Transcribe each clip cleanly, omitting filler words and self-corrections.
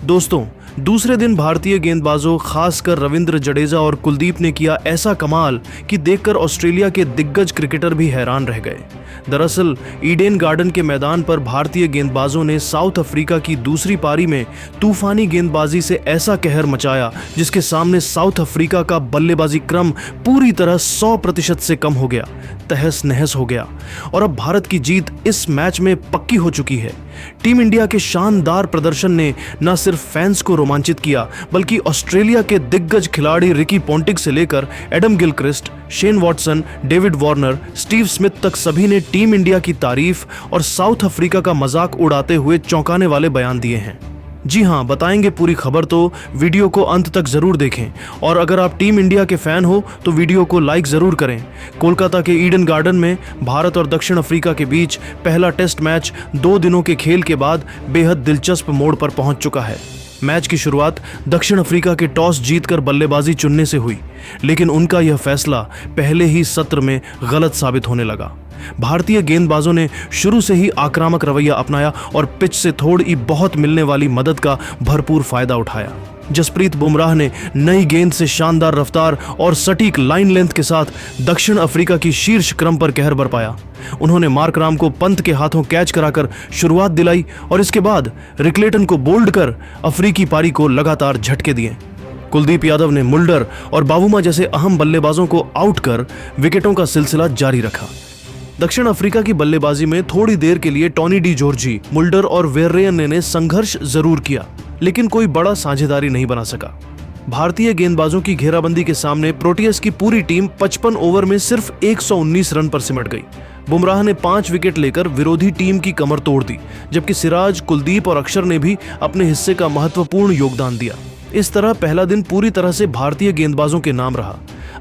दोस्तों, दूसरे दिन भारतीय गेंदबाजों खासकर रविंद्र जडेजा और कुलदीप ने किया ऐसा कमाल कि देखकर ऑस्ट्रेलिया के दिग्गज क्रिकेटर भी हैरान रह गए। दरअसल ईडन गार्डन के मैदान पर भारतीय गेंदबाजों ने साउथ अफ्रीका की दूसरी पारी में तूफानी गेंदबाजी से ऐसा कहर मचाया जिसके सामने साउथ अफ्रीका का बल्लेबाजी क्रम पूरी तरह 100% से कम हो गया, तहस नहस हो गया और अब भारत की जीत इस मैच में पक्की हो चुकी है। टीम इंडिया के शानदार प्रदर्शन ने न सिर्फ फैंस को रोमांचित किया बल्कि ऑस्ट्रेलिया के दिग्गज खिलाड़ी रिकी पोंटिंग से लेकर Adam Gilchrist, Shane Watson, David Warner, Steve Smith तक सभी ने टीम इंडिया की तारीफ और साउथ अफ्रीका का मजाक उड़ाते हुए चौंकाने वाले बयान दिए हैं। जी हां, बताएंगे पूरी खबर, तो वीडियो को अंत तक जरूर देखें और अगर आप टीम इंडिया के फैन हो तो वीडियो को लाइक जरूर करें। कोलकाता के ईडन गार्डन में भारत और दक्षिण अफ्रीका के बीच पहला टेस्ट मैच 2 दिनों के खेल के बाद बेहद दिलचस्प मोड़ पर पहुंच चुका है। मैच की शुरुआत दक्षिण अफ्रीका के टॉस जीतकर बल्लेबाजी चुनने से हुई, लेकिन उनका यह फैसला पहले ही सत्र में गलत साबित होने लगा। भारतीय गेंदबाजों ने शुरू से ही आक्रामक रवैया अपनाया और पिच से थोड़ी बहुत मिलने वाली मदद का भरपूर फायदा उठाया। जसप्रीत बुमराह ने नई गेंद से शानदार रफ्तार और सटीक लाइन लेंथ के साथ दक्षिण अफ्रीका की शीर्ष क्रम पर कहर बरपाया। उन्होंने मार्क राम को पंत के हाथों कैच कराकर शुरुआत दिलाई और इसके बाद रिक्लेटन को बोल्ड कर अफ्रीकी पारी को लगातार झटके दिए। कुलदीप यादव ने मुल्डर और बावुमा जैसे अहम बल्लेबाजों को आउट कर विकेटों का सिलसिला जारी रखा। दक्षिण अफ्रीका की बल्लेबाजी में थोड़ी देर के लिए टॉनी डी जॉर्जी, मुल्डर और वेर्रेयन ने संघर्ष जरूर किया, लेकिन कोई बड़ा साझेदारी नहीं बना सका। भारतीय गेंदबाजों की घेराबंदी के सामने प्रोटियस की पूरी टीम 55 ओवर में सिर्फ 119 रन पर सिमट गई। बुमराह ने 5 विकेट लेकर विरोधी टीम की कमर तोड़ दी, जबकि सिराज, कुलदीप और अक्षर ने भी अपने हिस्से का महत्वपूर्ण योगदान दिया। इस तरह पहला दिन पूरी तरह से भारतीय गेंदबाजों के नाम रहा।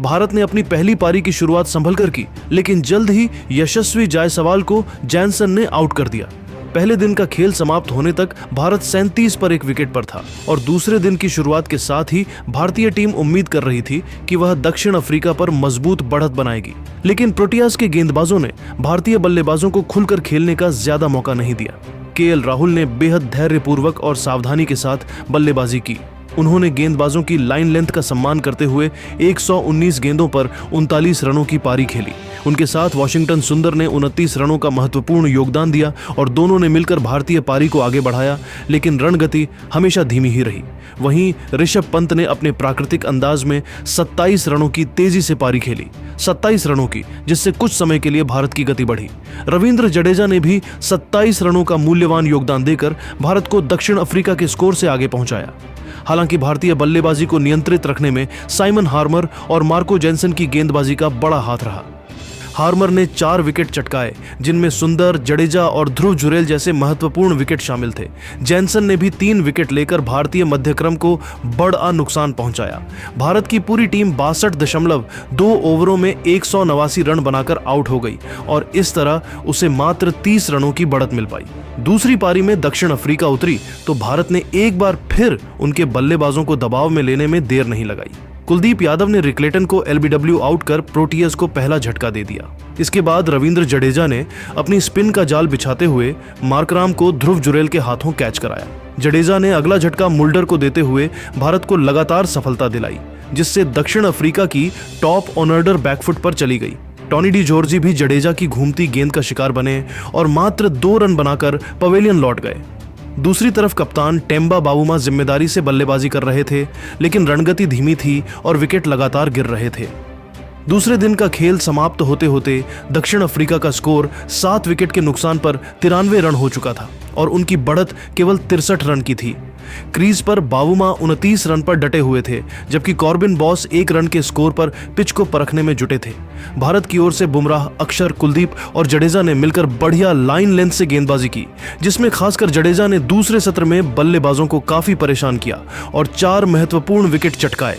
भारत ने अपनी पहली पारी की शुरुआत संभल कर की, लेकिन जल्द ही यशस्वी जायसवाल को जैनसन ने आउट कर दिया। पहले दिन का खेल समाप्त होने तक भारत 37 पर 1 विकेट पर था और दूसरे दिन की शुरुआत के साथ ही भारतीय टीम उम्मीद कर रही थी कि वह दक्षिण अफ्रीका पर मजबूत बढ़त बनाएगी, लेकिन प्रोटियास के गेंदबाजों ने भारतीय बल्लेबाजों को खुलकर खेलने का ज्यादा मौका नहीं दिया। केएल राहुल ने बेहद धैर्यपूर्वक और सावधानी के साथ बल्लेबाजी की। उन्होंने गेंदबाजों की लाइन लेंथ का सम्मान करते हुए 119 गेंदों पर 39 रनों की पारी खेली। उनके साथ वॉशिंगटन सुंदर ने 29 रनों का महत्वपूर्ण योगदान दिया और दोनों ने मिलकर भारतीय पारी को आगे बढ़ाया, लेकिन रणगति हमेशा धीमी ही रही। वहीं ऋषभ पंत ने अपने प्राकृतिक अंदाज में 27 रनों की तेजी से पारी खेली, 27 रनों की, जिससे कुछ समय के लिए भारत की गति बढ़ी। रविंद्र जडेजा ने भी 27 रनों का मूल्यवान योगदान देकर भारत को दक्षिण अफ्रीका के स्कोर से आगे पहुंचाया। हालांकि भारतीय बल्लेबाजी को नियंत्रित रखने में साइमन हार्मर और मार्को जैनसन की गेंदबाजी का बड़ा हाथ रहा। हार्मर ने 4 विकेट चटकाए, जिनमें सुंदर, जडेजा और ध्रुव जुरेल जैसे महत्वपूर्ण विकेट शामिल थे। जैनसन ने भी 3 विकेट लेकर भारतीय मध्यक्रम को बड़ा नुकसान पहुंचाया। भारत की पूरी टीम 62.2 ओवरों में 189 रन बनाकर आउट हो गई और इस तरह उसे मात्र 30 रनों की बढ़त मिल पाई। दूसरी पारी में दक्षिण अफ्रीका उतरी तो भारत ने एक बार फिर उनके बल्लेबाजों को दबाव में लेने में देर नहीं लगाई। कुलदीप यादव ने रिक्लेटन को एलबीडब्ल्यू आउट कर प्रोटियस को पहला झटका दे दिया। इसके बाद रविंद्र जडेजा ने अपनी स्पिन का जाल बिछाते हुए मार्कराम को ध्रुव जुरेल के हाथों कैच कराया। जडेजा ने अगला झटका मुल्डर को देते हुए भारत को लगातार सफलता दिलाई, जिससे दक्षिण अफ्रीका की टॉप ऑर्डर बैकफुट पर चली गई। टॉनी डी जॉर्जी भी जडेजा की घूमती गेंद का शिकार बने और मात्र 2 रन बनाकर पवेलियन लौट गए। दूसरी तरफ कप्तान टेम्बा बावुमा जिम्मेदारी से बल्लेबाजी कर रहे थे, लेकिन रणगति धीमी थी और विकेट लगातार गिर रहे थे। दूसरे दिन का खेल समाप्त होते होते दक्षिण अफ्रीका का स्कोर 7 विकेट के नुकसान पर 93 रन हो चुका था और उनकी बढ़त केवल 63 रन की थी। क्रीज पर बावुमा 29 रन पर डटे हुए थे, जबकि कॉर्बिन बॉस 1 रन के स्कोर पर पिच को परखने में जुटे थे। भारत की ओर से बुमराह, अक्षर, कुलदीप और जडेजा ने मिलकर बढ़िया लाइन लेंथ से गेंदबाजी की, जिसमें खासकर जडेजा ने दूसरे सत्र में बल्लेबाजों को काफी परेशान किया और 4 महत्वपूर्ण विकेट चटकाए।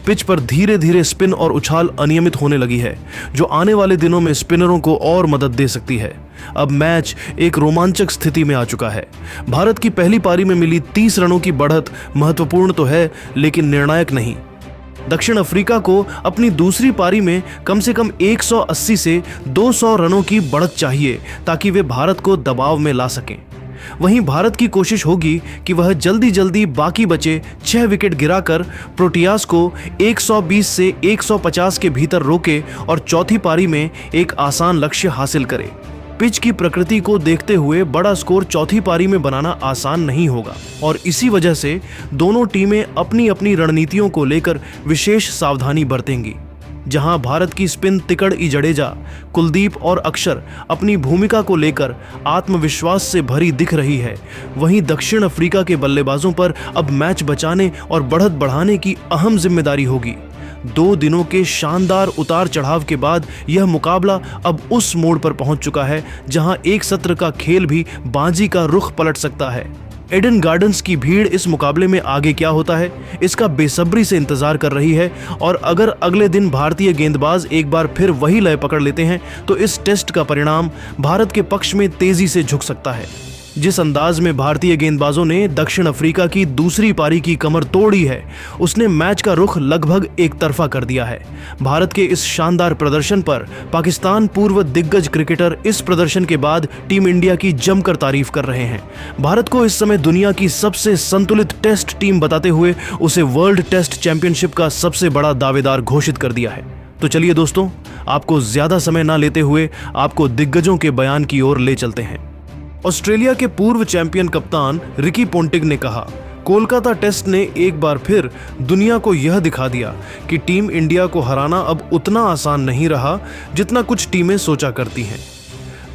पिच पर धीरे धीरे स्पिन और उछाल अनियमित होने लगी है, जो आने वाले दिनों में स्पिनरों को और मदद दे सकती है। अब मैच एक रोमांचक स्थिति में आ चुका है। भारत की पहली पारी में मिली 30 रनों की बढ़त महत्वपूर्ण तो है, लेकिन निर्णायक नहीं। दक्षिण अफ्रीका को अपनी दूसरी पारी में कम से कम 180 से 200 रनों की बढ़त चाहिए ताकि वे भारत को दबाव में ला सकें। वहीं भारत की कोशिश होगी कि वह जल्दी जल्दी बाकी बचे 6 विकेट गिराकर प्रोटियास को 120 से 150 के भीतर रोके और चौथी पारी में एक आसान लक्ष्य हासिल करे। पिच की प्रकृति को देखते हुए बड़ा स्कोर चौथी पारी में बनाना आसान नहीं होगा और इसी वजह से दोनों टीमें अपनी अपनी रणनीतियों को लेकर विशेष सावधानी बरतेंगी। जहां भारत की स्पिन तिकड़ जडेजा, कुलदीप और अक्षर अपनी भूमिका को लेकर आत्मविश्वास से भरी दिख रही है, वहीं दक्षिण अफ्रीका के बल्लेबाजों पर अब मैच बचाने और बढ़त बढ़ाने की अहम जिम्मेदारी होगी। 2 दिनों के शानदार उतार चढ़ाव के बाद यह मुकाबला अब उस मोड़ पर पहुंच चुका है जहां एक सत्र का खेल भी बाजी का रुख पलट सकता है। एडन गार्डन्स की भीड़ इस मुकाबले में आगे क्या होता है, इसका बेसब्री से इंतजार कर रही है और अगर अगले दिन भारतीय गेंदबाज एक बार फिर वही लय पकड़ लेते हैं तो इस टेस्ट का परिणाम भारत के पक्ष में तेजी से झुक सकता है। जिस अंदाज में भारतीय गेंदबाजों ने दक्षिण अफ्रीका की दूसरी पारी की कमर तोड़ी है, उसने मैच का रुख लगभग एक तरफा कर दिया है। भारत के इस शानदार प्रदर्शन पर पाकिस्तान पूर्व दिग्गज क्रिकेटर इस प्रदर्शन के बाद टीम इंडिया की जमकर तारीफ कर रहे हैं। भारत को इस समय दुनिया की सबसे संतुलित टेस्ट टीम बताते हुए उसे वर्ल्ड टेस्ट चैंपियनशिप का सबसे बड़ा दावेदार घोषित कर दिया है। तो चलिए दोस्तों, आपको ज्यादा समय ना लेते हुए आपको दिग्गजों के बयान की ओर ले चलते हैं। ऑस्ट्रेलिया के पूर्व चैंपियन कप्तान रिकी पोंटिंग ने कहा, कोलकाता टेस्ट ने एक बार फिर दुनिया को यह दिखा दिया कि टीम इंडिया को हराना अब उतना आसान नहीं रहा जितना कुछ टीमें सोचा करती हैं।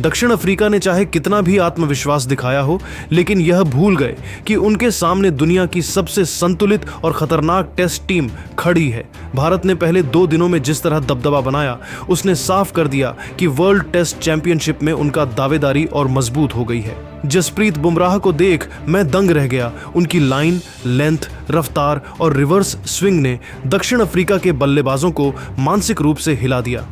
दक्षिण अफ्रीका ने चाहे कितना भी आत्मविश्वास दिखाया हो, लेकिन यह भूल गए कि उनके सामने दुनिया की सबसे संतुलित और खतरनाक टेस्ट टीम खड़ी है। भारत ने पहले 2 दिनों में जिस तरह दबदबा बनाया, उसने साफ कर दिया कि वर्ल्ड टेस्ट चैंपियनशिप में उनका दावेदारी और मजबूत हो गई है। जसप्रीत बुमराह को देख मैं दंग रह गया। उनकी लाइन, लेंथ, रफ्तार और रिवर्स स्विंग ने दक्षिण अफ्रीका के बल्लेबाजों को मानसिक रूप से हिला दिया।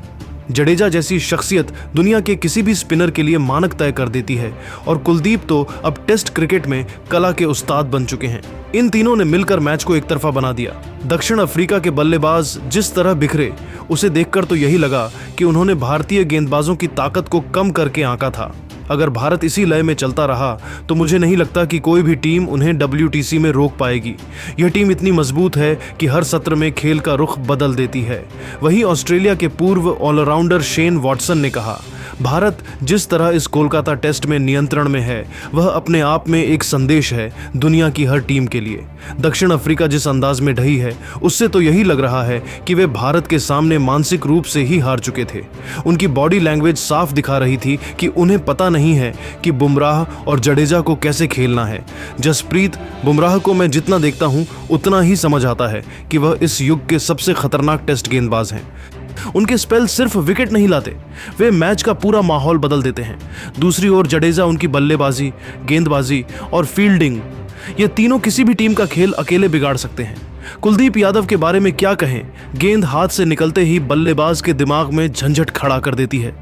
जडेजा जैसी शख्सियत दुनिया के किसी भी स्पिनर के लिए मानक तय कर देती है और कुलदीप तो अब टेस्ट क्रिकेट में कला के उस्ताद बन चुके हैं। इन तीनों ने मिलकर मैच को एक तरफा बना दिया। दक्षिण अफ्रीका के बल्लेबाज जिस तरह बिखरे, उसे देखकर तो यही लगा कि उन्होंने भारतीय गेंदबाजों की ताकत को कम करके आंका था। अगर भारत इसी लय में चलता रहा तो मुझे नहीं लगता कि कोई भी टीम उन्हें WTC में रोक पाएगी। यह टीम इतनी मजबूत है कि हर सत्र में खेल का रुख बदल देती है। वहीं ऑस्ट्रेलिया के पूर्व ऑलराउंडर शेन वॉटसन ने कहा, भारत जिस तरह इस कोलकाता टेस्ट में नियंत्रण में है, वह अपने आप में एक संदेश है दुनिया की हर टीम के लिए। दक्षिण अफ्रीका जिस अंदाज में ढही है, उससे तो यही लग रहा है कि वे भारत के सामने मानसिक रूप से ही हार चुके थे। उनकी बॉडी लैंग्वेज साफ दिखा रही थी कि उन्हें पता नहीं है कि बुमराह और जडेजा को कैसे खेलना है। जसप्रीत बुमराह को मैं जितना देखता हूं, उतना ही समझ आता है कि वह इस युग के सबसे खतरनाक टेस्ट गेंदबाज हैं। उनके स्पेल सिर्फ विकेट नहीं लाते, वे मैच का पूरा माहौल बदल देते हैं। दूसरी ओर जडेजा उनकी बल्लेबाजी, गेंदबाजी और फील्डिंग, ये तीनों किसी भी टीम का खेल अकेले बिगाड़ सकते हैं। कुलदीप यादव के बारे में क्या कहें, गेंद हाथ से निकलते ही बल्लेबाज के दिमाग में झंझट खड़ा कर देती है।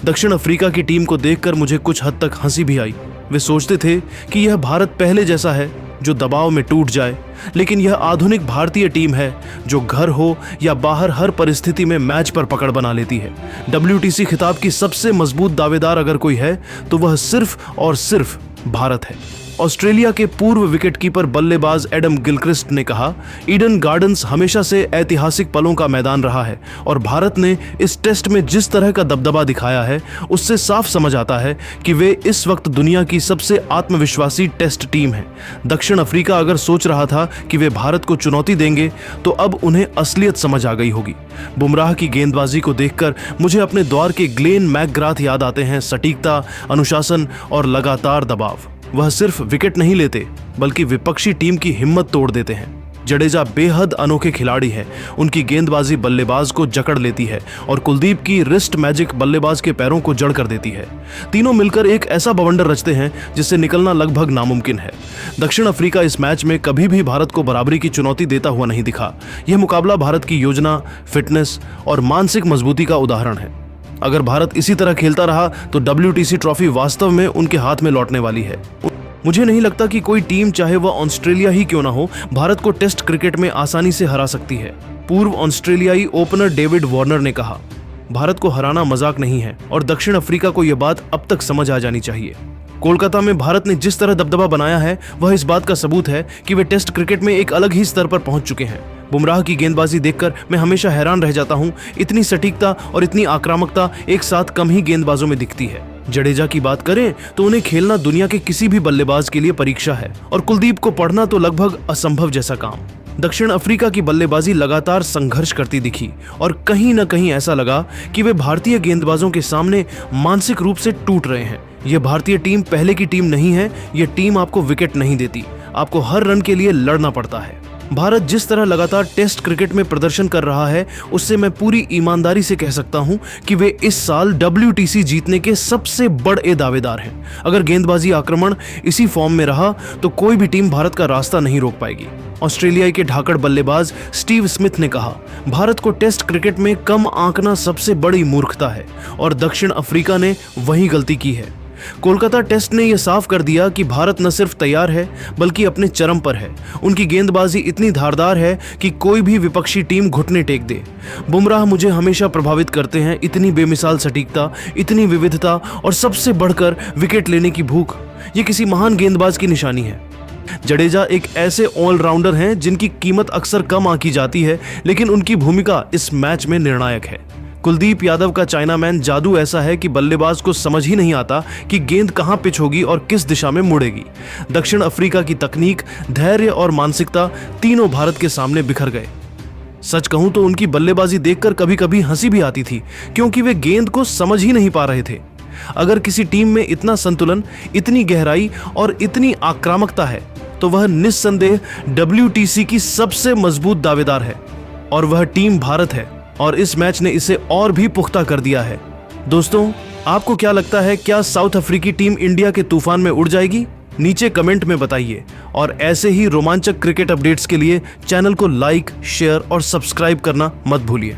दक्षिण अफ्रीका की टीम को देखकर मुझे कुछ हद तक हंसी भी आई। वे सोचते थे कि यह भारत पहले जैसा है जो दबाव में टूट जाए, लेकिन यह आधुनिक भारतीय टीम है जो घर हो या बाहर हर परिस्थिति में मैच पर पकड़ बना लेती है। WTC खिताब की सबसे मजबूत दावेदार अगर कोई है तो वह सिर्फ और सिर्फ भारत है। ऑस्ट्रेलिया के पूर्व विकेटकीपर बल्लेबाज एडम गिलक्रिस्ट ने कहा, ईडन गार्डन्स हमेशा से ऐतिहासिक पलों का मैदान रहा है और भारत ने इस टेस्ट में जिस तरह का दबदबा दिखाया है, उससे साफ समझ आता है कि वे इस वक्त दुनिया की सबसे आत्मविश्वासी टेस्ट टीम है। दक्षिण अफ्रीका अगर सोच रहा था कि वे भारत को चुनौती देंगे, तो अब उन्हें असलियत समझ आ गई होगी। बुमराह की गेंदबाजी को देखकर मुझे अपने दौर के ग्लेन मैकग्राथ याद आते हैं। सटीकता, अनुशासन और लगातार दबाव। वह सिर्फ विकेट नहीं लेते, बल्कि विपक्षी टीम की हिम्मत तोड़ देते हैं। जडेजा बेहद अनोखे खिलाड़ी है। उनकी गेंदबाजी बल्लेबाज को जकड़ लेती है और कुलदीप की रिस्ट मैजिक बल्लेबाज के पैरों को जड़ कर देती है। तीनों मिलकर एक ऐसा बवंडर रचते हैं जिससे निकलना लगभग नामुमकिन है। दक्षिण अफ्रीका इस मैच में कभी भी भारत को बराबरी की चुनौती देता हुआ नहीं दिखा। यह मुकाबला भारत की योजना, फिटनेस और मानसिक मजबूती का उदाहरण है। अगर भारत इसी तरह खेलता रहा तो WTC ट्रॉफी वास्तव में उनके हाथ में लौटने वाली है। मुझे नहीं लगता कि कोई टीम, चाहे वह ऑस्ट्रेलिया ही क्यों ना हो, भारत को टेस्ट क्रिकेट में आसानी से हरा सकती है। पूर्व ऑस्ट्रेलियाई ओपनर डेविड वार्नर ने कहा, भारत को हराना मजाक नहीं है और दक्षिण अफ्रीका को यह बात अब तक समझ आ जानी चाहिए। कोलकाता में भारत ने जिस तरह दबदबा बनाया है वह इस बात का सबूत है कि वे टेस्ट क्रिकेट में एक अलग ही स्तर पर पहुंच चुके हैं। बुमराह की गेंदबाजी देखकर मैं हमेशा हैरान रह जाता हूं। इतनी सटीकता और इतनी आक्रामकता एक साथ कम ही गेंदबाजों में दिखती है। जडेजा की बात करें तो उन्हें खेलना दुनिया के किसी भी बल्लेबाज के लिए परीक्षा है और कुलदीप को पढ़ना तो लगभग असंभव जैसा काम। दक्षिण अफ्रीका की बल्लेबाजी लगातार संघर्ष करती दिखी और कहीं न कहीं ऐसा लगा कि वे भारतीय गेंदबाजों के सामने मानसिक रूप से टूट रहे हैं। यह भारतीय टीम पहले की टीम नहीं है। यह टीम आपको विकेट नहीं देती, आपको हर रन के लिए लड़ना पड़ता है। भारत जिस तरह लगातार टेस्ट क्रिकेट में प्रदर्शन कर रहा है उससे मैं पूरी ईमानदारी से कह सकता हूं कि वे इस साल WTC जीतने के सबसे बड़े दावेदार हैं। अगर गेंदबाजी आक्रमण इसी फॉर्म में रहा तो कोई भी टीम भारत का रास्ता नहीं रोक पाएगी। ऑस्ट्रेलियाई के ढाकड़ बल्लेबाज स्टीव स्मिथ ने कहा, भारत को टेस्ट क्रिकेट में कम आंकना सबसे बड़ी मूर्खता है और दक्षिण अफ्रीका ने वही गलती की है। कोलकाता टेस्ट ने यह साफ कर दिया कि भारत न सिर्फ तैयार है बल्कि अपने चरम पर है। उनकी गेंदबाजी इतनी धारदार है कि कोई भी विपक्षी टीम घुटने टेक दे। बुमराह मुझे हमेशा प्रभावित करते हैं। इतनी बेमिसाल सटीकता, इतनी विविधता और सबसे बढ़कर विकेट लेने की भूख, ये किसी महान गेंदबाज की निशानी है। जडेजा एक ऐसे ऑलराउंडर हैं जिनकी कीमत अक्सर कम आंकी जाती है, लेकिन उनकी भूमिका इस मैच में निर्णायक है। कुलदीप यादव का चाइनामैन जादू ऐसा है कि बल्लेबाज को समझ ही नहीं आता कि गेंद कहां पिच होगी और किस दिशा में मुड़ेगी। दक्षिण अफ्रीका की तकनीक, धैर्य और मानसिकता तीनों भारत के सामने बिखर गए। सच कहूं तो उनकी बल्लेबाजी देखकर कभी कभी हंसी भी आती थी, क्योंकि वे गेंद को समझ ही नहीं पा रहे थे। अगर किसी टीम में इतना संतुलन, इतनी गहराई और इतनी आक्रामकता है तो वह निस्संदेह WTC की सबसे मजबूत दावेदार है और वह टीम भारत है और इस मैच ने इसे और भी पुख्ता कर दिया है। दोस्तों, आपको क्या लगता है, क्या साउथ अफ्रीकी टीम इंडिया के तूफान में उड़ जाएगी? नीचे कमेंट में बताइए और ऐसे ही रोमांचक क्रिकेट अपडेट्स के लिए चैनल को लाइक, शेयर और सब्सक्राइब करना मत भूलिए।